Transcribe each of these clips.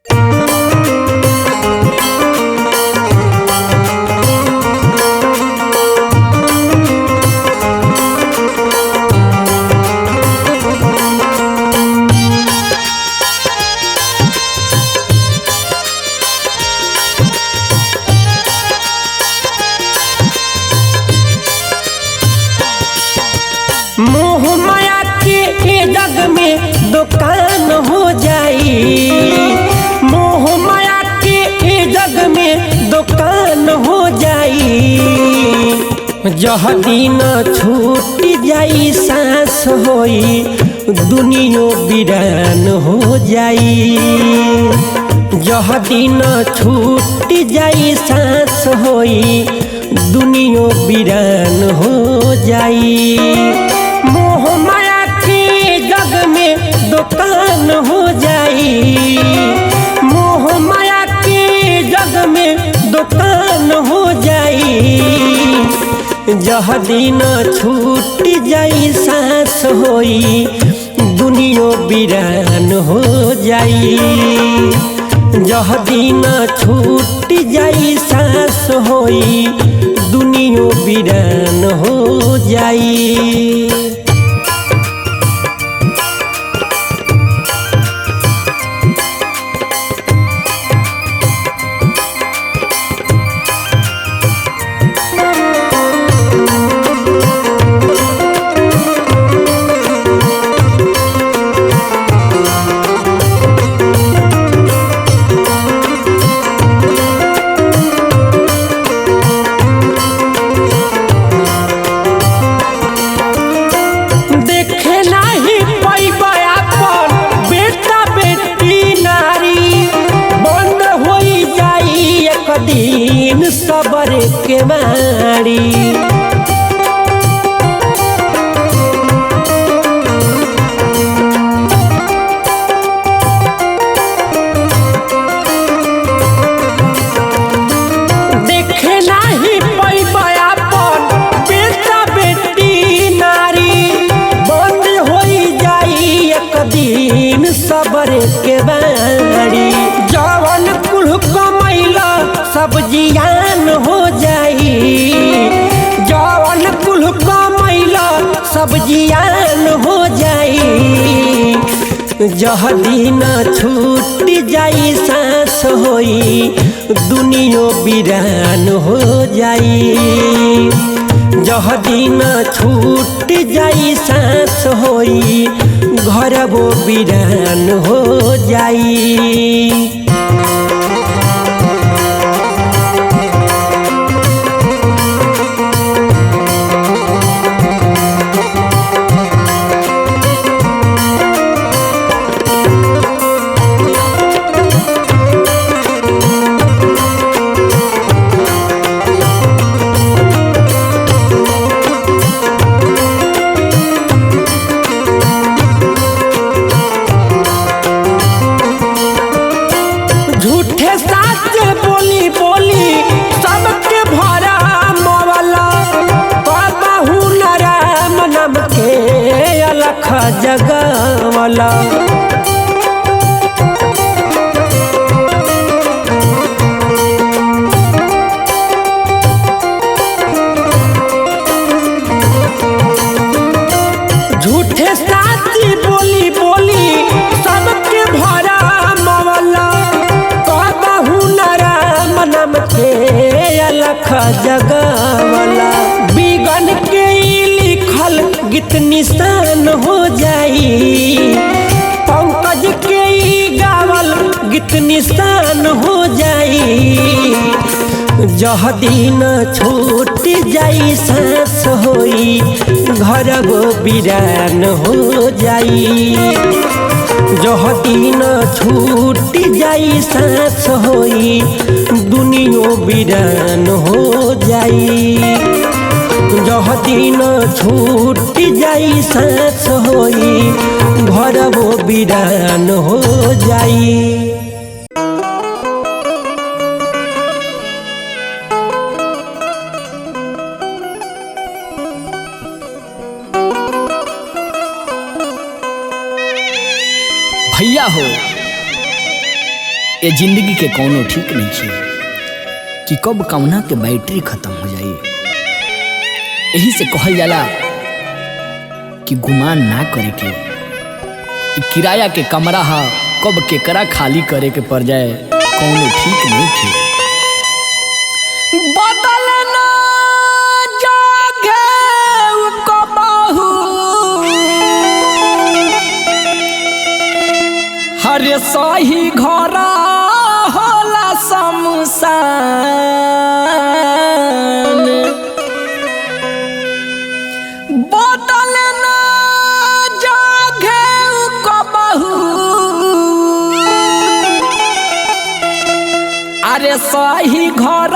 मोह माया के जग में दुकान हो जाई, मोह माया के जग में दुकान हो जाई। जह दिन छूट जाई सांस होई दुनिया वीरान हो जाई। जह दिन छूट जाई सांस होई दुनिया वीरान हो जाई। मोह माया के जग में दुकान हो जाई, मोह माया के जग में दुकान हो जाई। जह दिन छूट जाई सांस होई दुनिया वीरान हो जाई। जह दिन छूट जाई सांस होई दुनिया वीरान हो जाई। दिन सबर के मारी देखे नाही पैबा अपन बेटा बेटी नारी। बंद हो जाई एक दिन सबर के मारी। जवन कुल कमैला सब जियान हो जाई, जवन कुल कमैला सब जियान हो जाई। जह दिन छूट जाई सांस होई दुनिया वीरान हो जाई। जह दिन छूट जाई सांस होई घर वो वीरान हो जाई। झूठे साथ बोली बोली सबके भरा मवाला। कहू न राम नाम के अलख जगवाला। झूठे साथ बोली बोली सबके भरा मवाला। नाम के अलख जगवाला। बिगन के लिखल गीत निशान हो जाई। पंकज के गावल गीत निशान हो जाई। जह दिन छूट जाई सांस होई घर वो वीरान हो जाई। जह दिन छूट जाई सांस होई दुनिया वीरान हो जाई। जह दिन छूट जाई सांस होई घर वो वीरान हो जाई। भैया हो, ये जिंदगी के कोनो ठीक नहीं है कि कब कौना के बैटरी खत्म हो जाए। यही से कहल जाला कि गुमान ना करे के किराया के कमरा हा कब केकरा खाली करे के पड़ जाए कोनो ठीक नहीं है। बदलना जागे कबहू हर सही घर होला शमशान। बदलना जागे कबहू अरे सही घर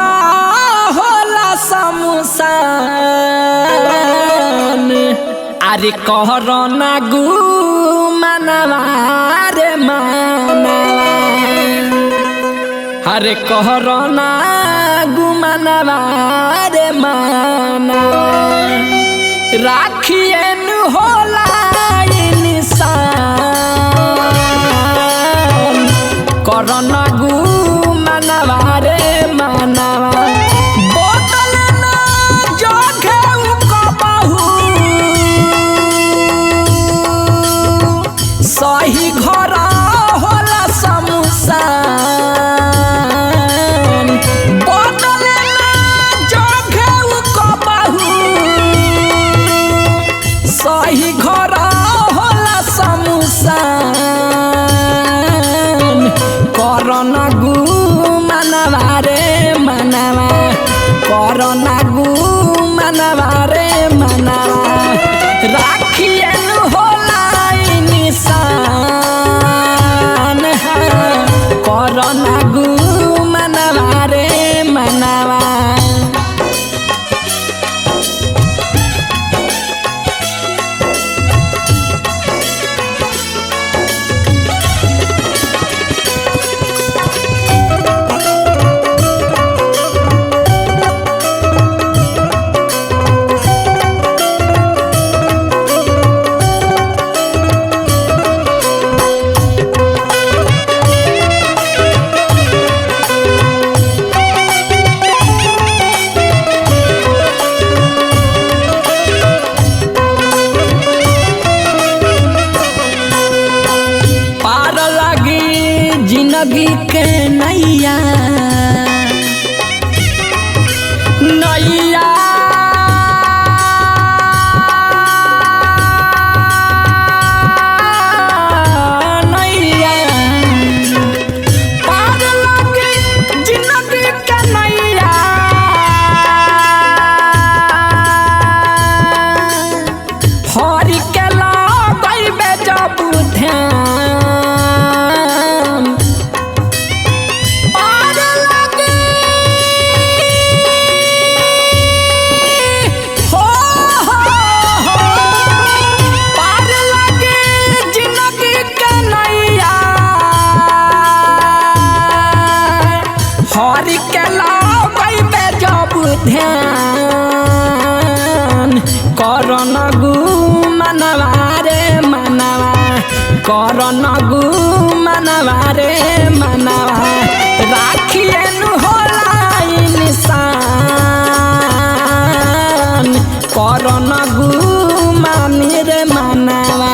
होला शमशान। अरे कहरो ना गु मनवा रे मनवा अरे कहरो ना गु मनवा रे मनवा राखियन होला इंसान। करो ना गु मनवा रे मनवा बोतल ना जोखे कबहू सही घर होला शमशान। बोतल ना जोखे कबहू सही घर होला शमशान। करो ना गु मनवा रे मनवा करो ना गु मनवा रे मनवा राखियन होला निशान। करो ना गु मनवा रे मनवा जिंदगी के नैया नैया नैया पार लगी जिंदगी के नैया। हरि के लगैबे जब ध्यान हरि के लगैबे जब ध्यान। करो ना गु मनवा रे मनवा करो ना गु मनवा रे मनवा राखियन होला इंसान। करो ना गु मानी रे मनवा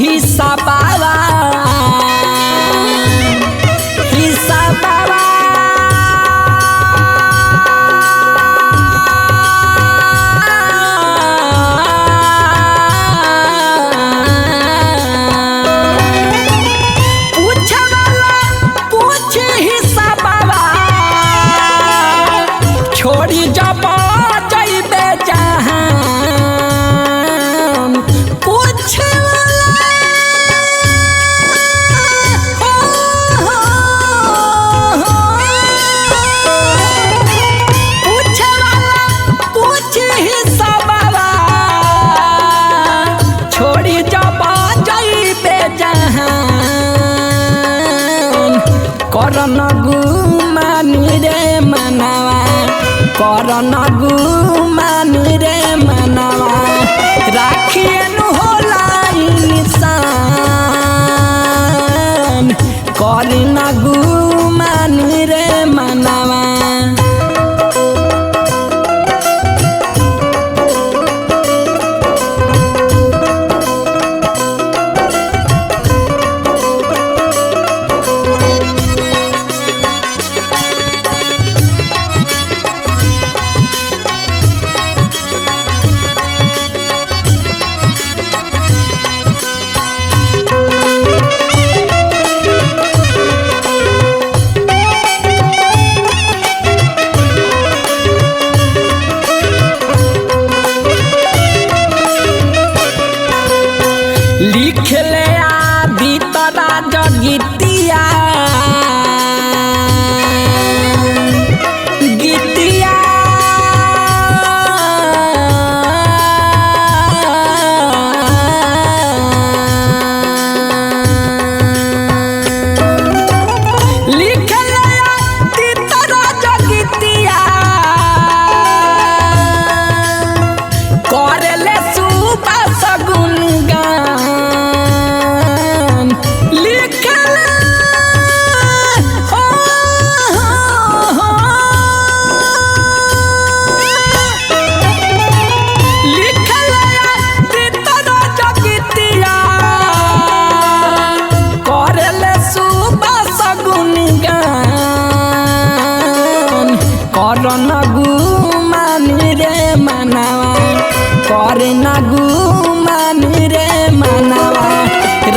हिसाबावा हिसाबावा छोड़ी जब करन गुमानी रे मनवा करन गुमानी रे मनवा राखियनु होला इंसान करन गुमानी रे मनवा लिखले आदि तरा जगितिया गीतिया लिखले आदि तरा जगितिया करले सुबह सगुन गान लिखले हो लिखले तीतरा जगितिया करले सुबह सगुन गान करन गुमानी रे मनवा करन गुमानी रे मनवा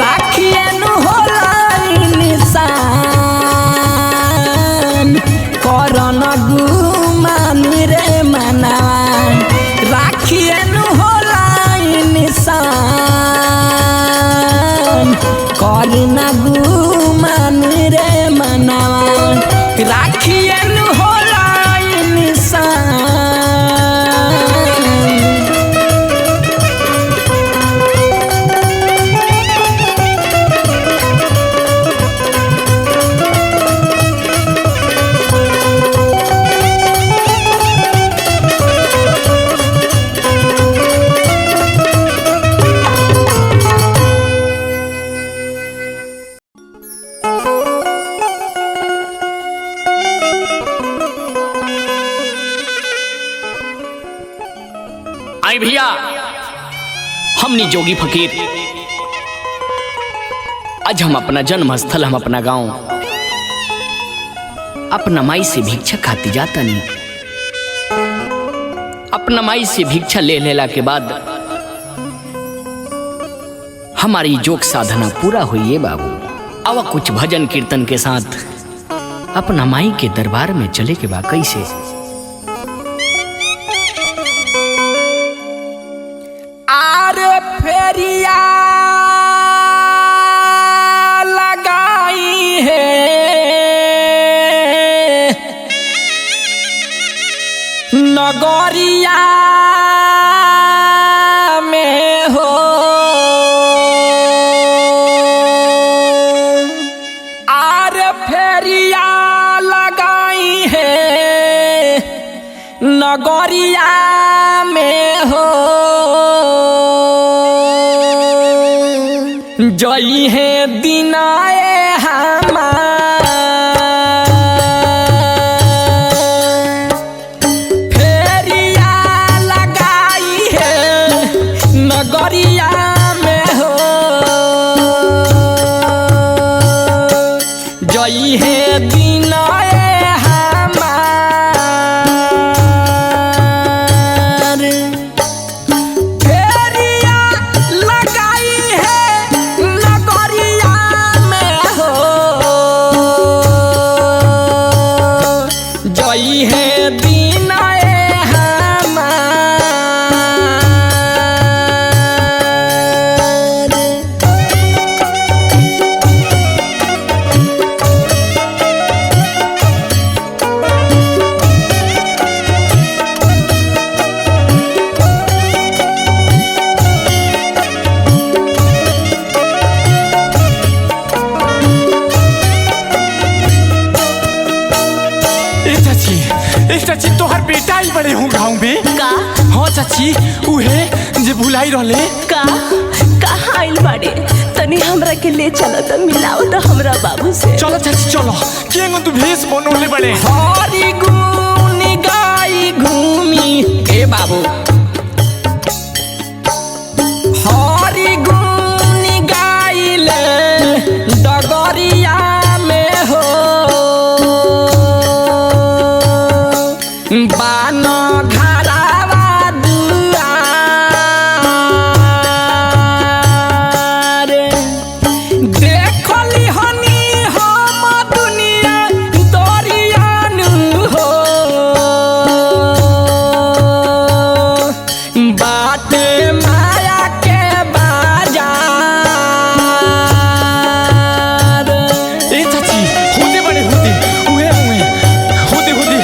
राखियनु होला इंसान करन गुमानी रे मनवा राखियनु होला इंसान करन गुमानी रे मनवा राखियनु होला इंसान आई भैया हमनी जोगी फकीर आज हम अपना जन्म स्थल हम अपना गांव अपना माई से भिक्षा खाती जाता नहीं। अपना माई से भिक्षा ले लेला के बाद हमारी जोग साधना पूरा हुई है बाबू। अब कुछ भजन कीर्तन के साथ अपना माई के दरबार में चले के बाद कैसे फेरिया लगाई है नगरिया में हो आर फेरिया लगाई है नगरिया में हो जई है दिनाए हमार फेरिया लगाई है नगरिया में हो जई है दिनाए हमार फेरिया लगाई है नगरिया में बेटा ही बड़े हूँ गाँव में। का हाँ चाची उहे जे भुलाई रहले। का कहाँ आइल बाड़े? तनी हमरा के ले चलो तो मिलाओ तो हमरा बाबू से। चलो चाची चलो। केंगो तू भेष बनोले बड़े। हरी गुन गाई घूमी ए बाबू, हरी गुन गाइले डगरिया में हो बान घरावा दुआर देखली हनी हम दुनिया दरियान हो बाटे माया के बाजार। ए चाची होते बड़े होते उहे उहे होते होते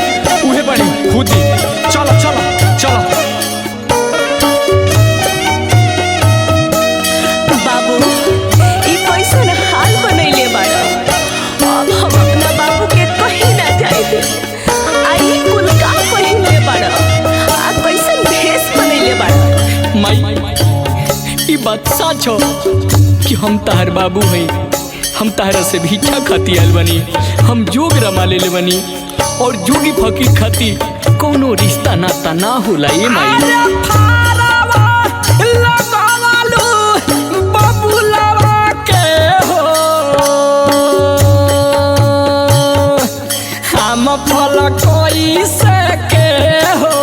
उहे बड़े होते। चलो चलो चलो। बाबू ई कैसन हाल बनैले बाड़ा? अब हम अपना बाबू के कहीं ना जाए। आई कुल का पहिनले बाड़ा? आ कैसन भेष बनैले बाड़ा? माई ई बात सच हो कि हम तार बाबू हैं। हम तारा से भिक्षा खाती आयल बनी, हम जोग रमा ले बनी और जोगी फकीर खाती कोनो रिश्ता नाता ना होला ये माई। अरे फारवा लगावलू बबुलवा के हो हम फल कोई से के हो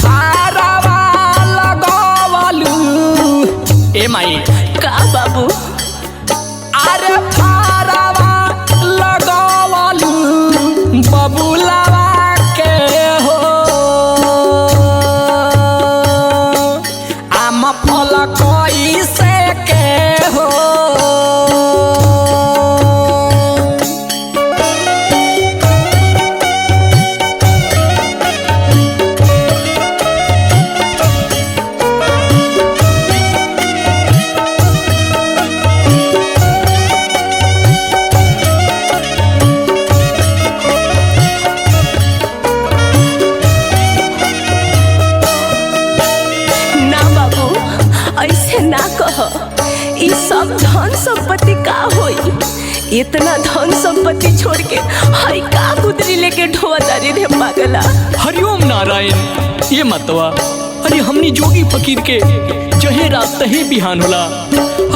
फारवा लगावलू ए माई का बाबू? अरे फारवा लगावलू बबुलवा के हो आम फल कोई से के हो ना बाबू ऐसे ना कह। ई सब धन संपत्ति का होई? इतना धन संपत्ति छोड़ के हई का कुदरी लेके ढोवतारी रे पागला। हरिओम नारायण। ये मतवा अरे हमनी जोगी फकीर के जहे रात तहे बिहान होला।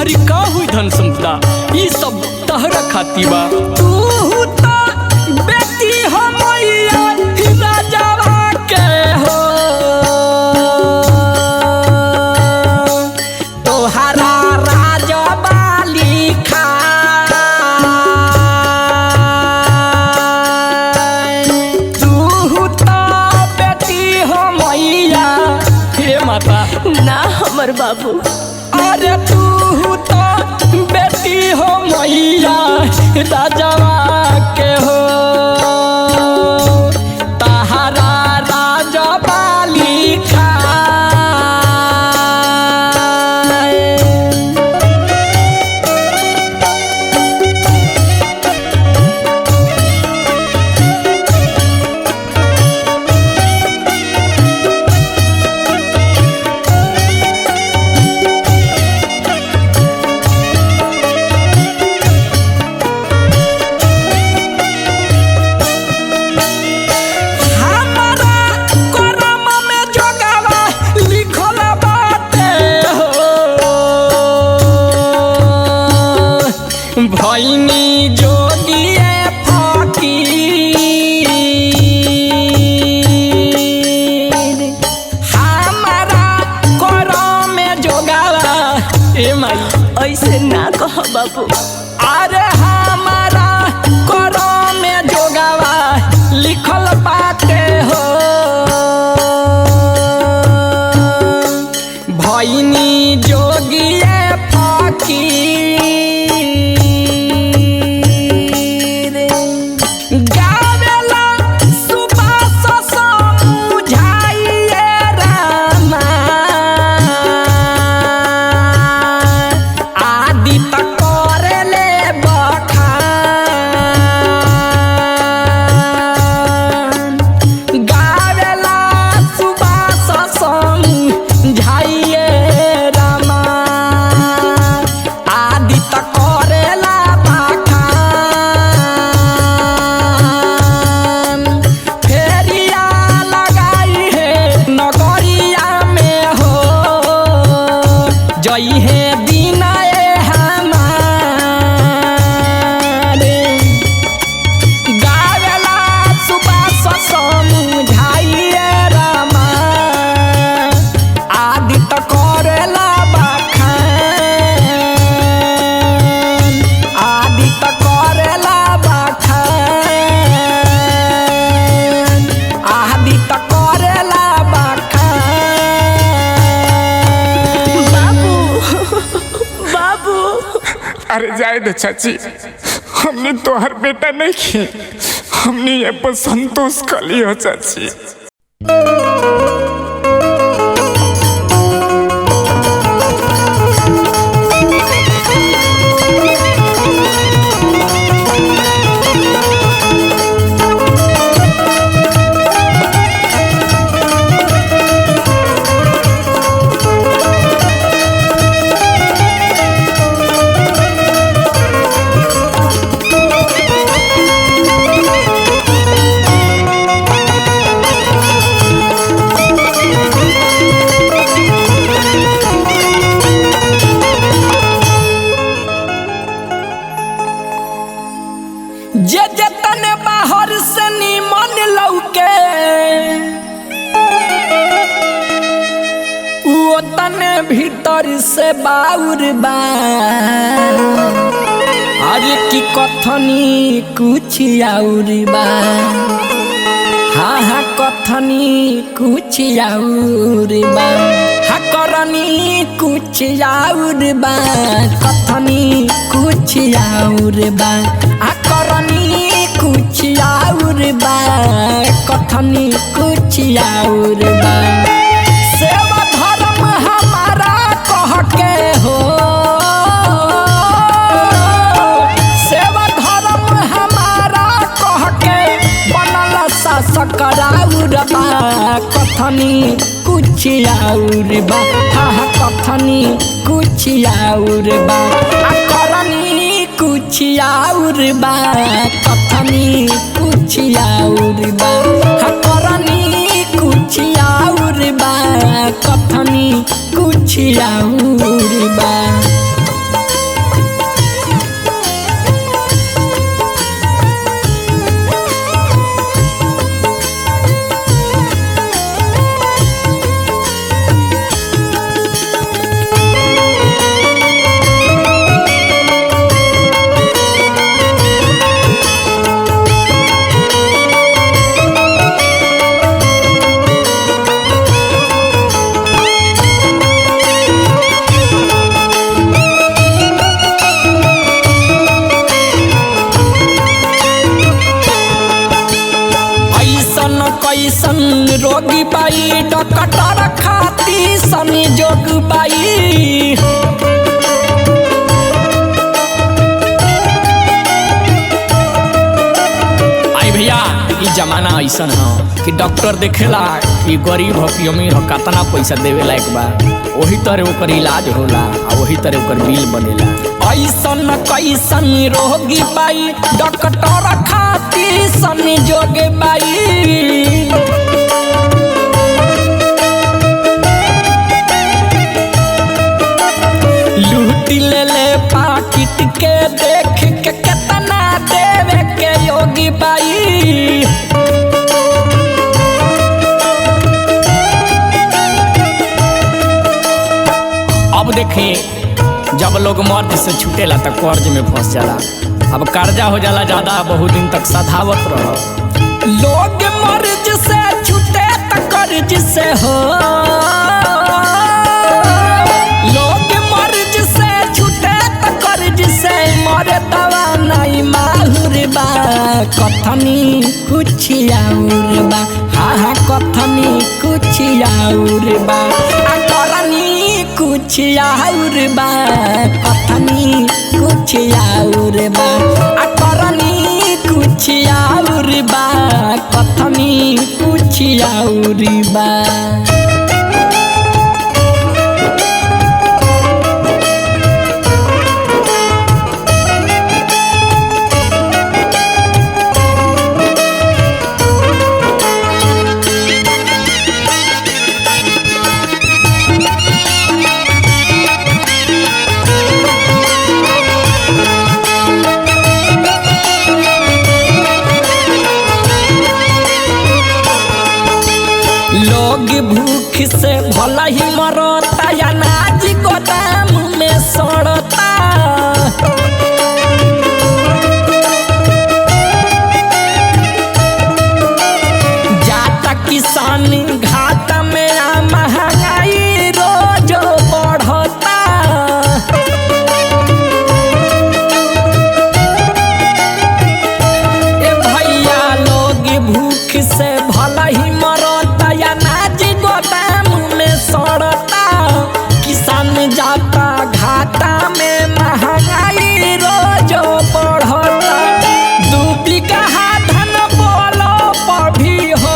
अरे का हुई धन संपदा ये सब तहरा खाती बा। तू तो बेटी हो मैया राजावा के हो तोहरा राजबा लिखा तू तो बेटी हो मैया। हे माता ना हमर बाबू। अरे तू तो बेटी हो मैया राजवा के हो तहरा राजबा लिखा हमारा करम में जोगवा लिखल बाटे हो भैनी जोगिए फकीर हमारा करम में जोगवा ए माई ऐसे ना कह बाबू। अरे हमारा करम में जोगवा लिखल बाटे हो भैनी जोगिए फकीर गावेला सुबास समझाइए रामा आदि तक करे जाए दे चाची, हमने तोहर बेटा नहीं की, हमने ये पर संतोष कर लियो चाची। जे जतन बाहर से निमन लौके वो तने भीतर से बाउर बा। अरे की कथनी कुछ और बा, हाँ हाँ कथनी कुछ और बा, हाँ करनी कुछ और बा, कथनी कुछ और बा, करनी कुछ और बा, कथनी कुछ और बा। सेवा धर्म हमारा कह के हो, सेवा धर्म हमारा कह के बनल शासक और बा, कथनी कुछ और बा, हाँ कथनी कुछ और बा, करनी कुछ और बा, कथनी कुछ और बा, करनी कुछ और बा, कथनी कुछ और बा। कैसन रोगी बाई डॉक्टर खाती संजोग बाई, आई भैया ये जमाना ऐसा है कि डॉक्टर देखेला कि गरीब हो कि अमीर हो कितना पैसा देवे लायक बा, वही तरह ओकर इलाज होला आ वही तरह ओकर बिल बनेला। ऐसन कैसन रोगी बाई डॉक्टर खाती संजोग बाई, लूटी ले ले पाकिट के देख के कितना देवे के योगी बाई। अब देखिए जब लोग मर्ज से छूटेला तो कर्ज में फंस जाला, अब कर्जा हो जाला ज्यादा, बहुत दिन तक सधावत रह। लोग मर्ज से छूटे तो कर्ज से हो, लोग मर्ज से छूटे तो कर्ज से, मरे दवा नहीं माहुर बा, कथनी कुछ और बा, हाँ हाँ कथनी कुछ और बा, करनी कुछ और बा, कथनी कुछ और बा, करनी कुछ और बा, कथनी कुछ और बा। लोग भूख से भला ही मरता, अनाज गोदाम में सड़ता, जाता किसान घाटा में, महंगाई रोज बढ़ता। भूख से भला ही मरता या नाज गोदाम में सड़ता किसान जाता घाटा में महंगाई रोज बढ़ता 2 बीघा धन बोलो पभी हो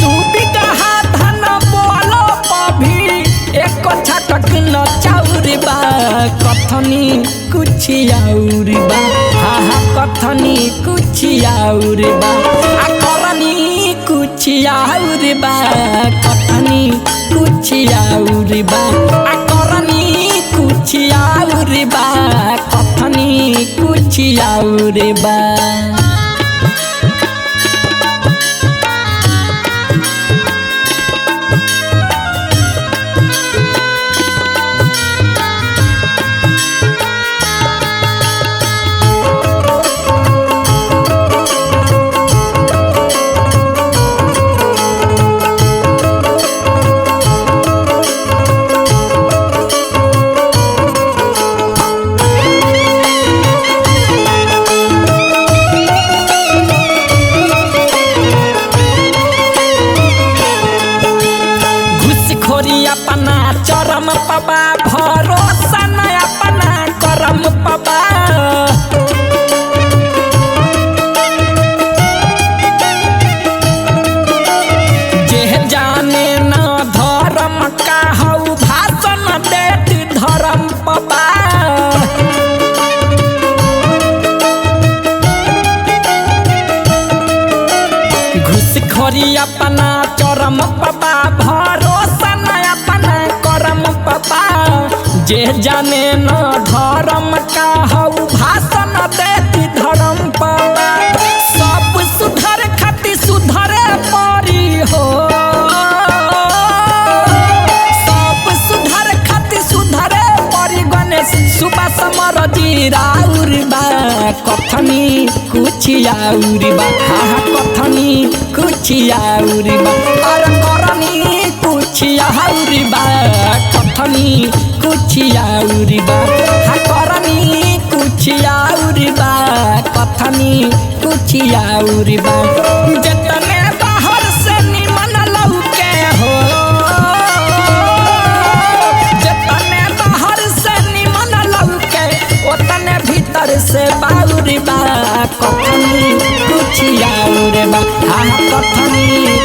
2 बीघा धन बोलो पभी एक छटक न चाउर बा कथनी कुछ और बा हा कथनी कुछ और बा आ करनी कुछ और बा कथनी कुछ और बा आ करनी कुछ और बा कथनी कुछ और बा। अपना चरम पबा भरोसा न अपना करम पबा जे जाने न धर्म का हऊ भाषण देत धर्म पबा घुसखोरी अपना चरम पबा भरोसा पबा जे जाने न धर्म का हऊ भाषण देती धर्म पबा सब सुधर खाती सुधरे परी हो सब सुधर खाती सुधरे परी गणेश सुबह समर जीराउर बा कथनी कुछ और बा हा कथनी कुछ और बा और करनी कुछ और बा कथनी कुछ और बा हा करनी कुछ और बा कथनी कुछ और बा जतने बाहर से निमन लौके हो जतने बाहर से निमन लौके उतने भीतर से बाउर बा कथनी कुछ और बा हा कथनी